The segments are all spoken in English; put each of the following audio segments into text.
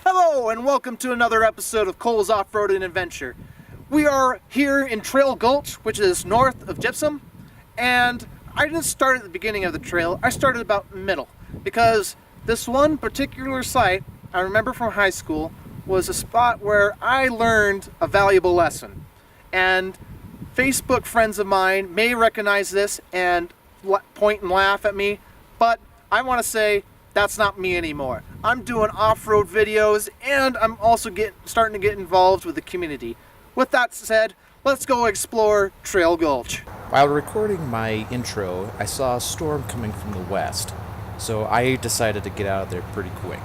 Hello and welcome to another episode of Cole's Off-Road and Adventure. We are here in Trail Gulch, which is north of Gypsum, and I didn't start at the beginning of the trail, I started about middle, because this one particular site, I remember from high school, was a spot where I learned a valuable lesson. And Facebook friends of mine may recognize this and point and laugh at me, but I want to say that's not me anymore. I'm doing off-road videos and I'm also starting to get involved with the community. With that said, let's go explore Trail Gulch. While recording my intro, I saw a storm coming from the west, so I decided to get out of there pretty quick.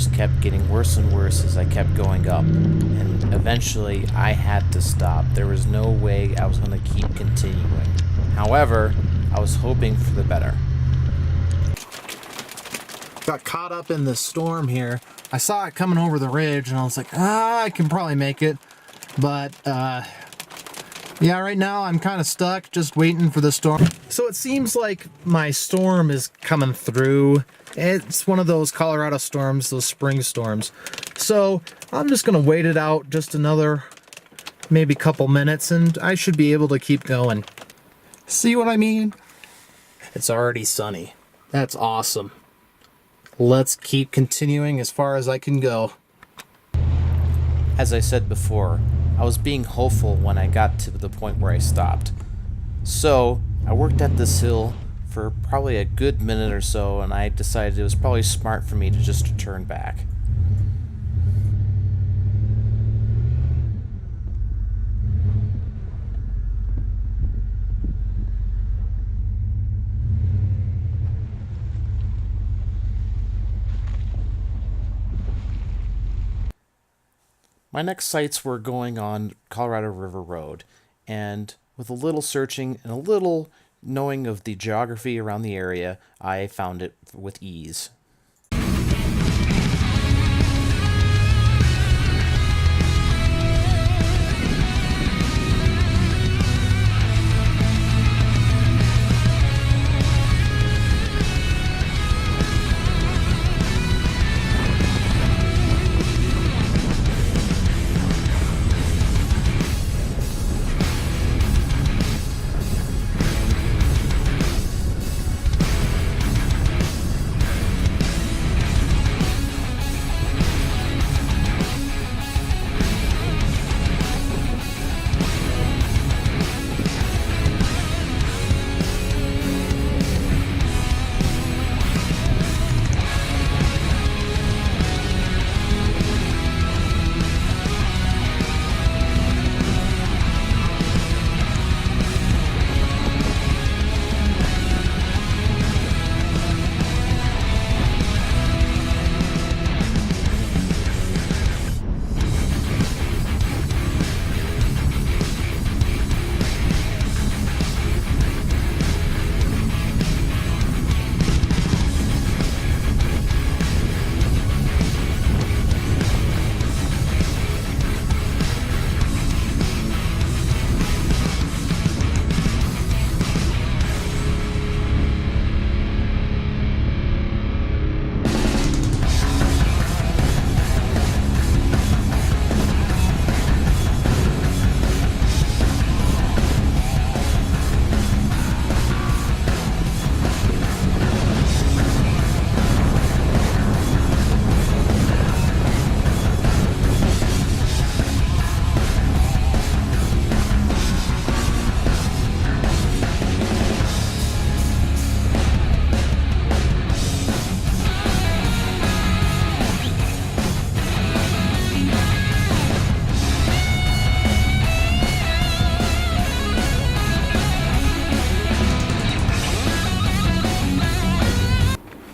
just kept getting worse and worse as I kept going up, and eventually I had to stop. There was no way I was going to keep continuing. However, I was hoping for the better. Got caught up in the storm here. I saw it coming over the ridge and I was like, I can probably make it. But, yeah, right now I'm kind of stuck just waiting for the storm. So it seems like my storm is coming through. It's one of those Colorado storms, those spring storms. So I'm just going to wait it out just another maybe couple minutes and I should be able to keep going. See what I mean? It's already sunny. That's awesome. Let's keep continuing as far as I can go. As I said before, I was being hopeful when I got to the point where I stopped. So I worked at this hill for probably a good minute or so, and I decided it was probably smart for me to just turn back. My next sights were going on Colorado River Road, and with a little searching and a little knowing of the geography around the area, I found it with ease.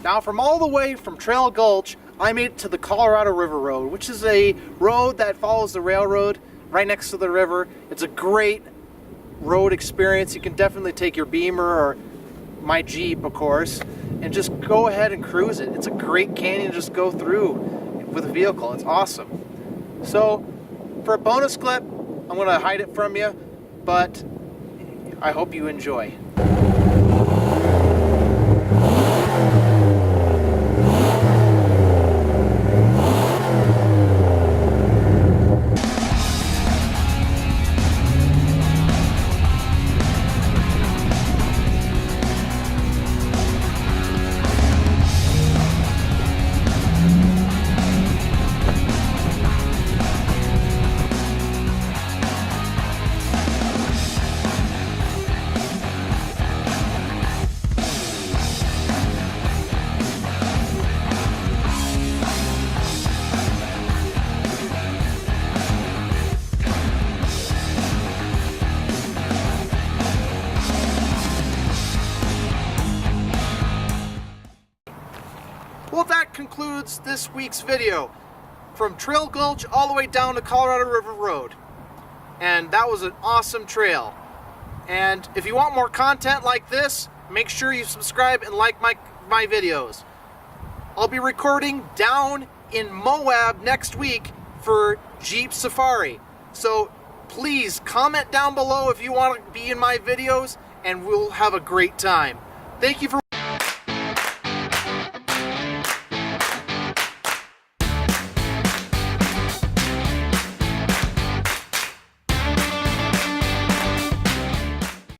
Now from all the way from Trail Gulch, I made it to the Colorado River Road, which is a road that follows the railroad right next to the river. It's a great road experience. You can definitely take your Beamer or my Jeep, of course, and just go ahead and cruise it. It's a great canyon to just go through with a vehicle. It's awesome. So for a bonus clip, I'm going to hide it from you, but I hope you enjoy. concludes this week's video. From Trail Gulch all the way down to Colorado River Road. And that was an awesome trail. And if you want more content like this, make sure you subscribe and like my videos. I'll be recording down in Moab next week for Jeep Safari. So please comment down below if you want to be in my videos, and we'll have a great time. Thank you for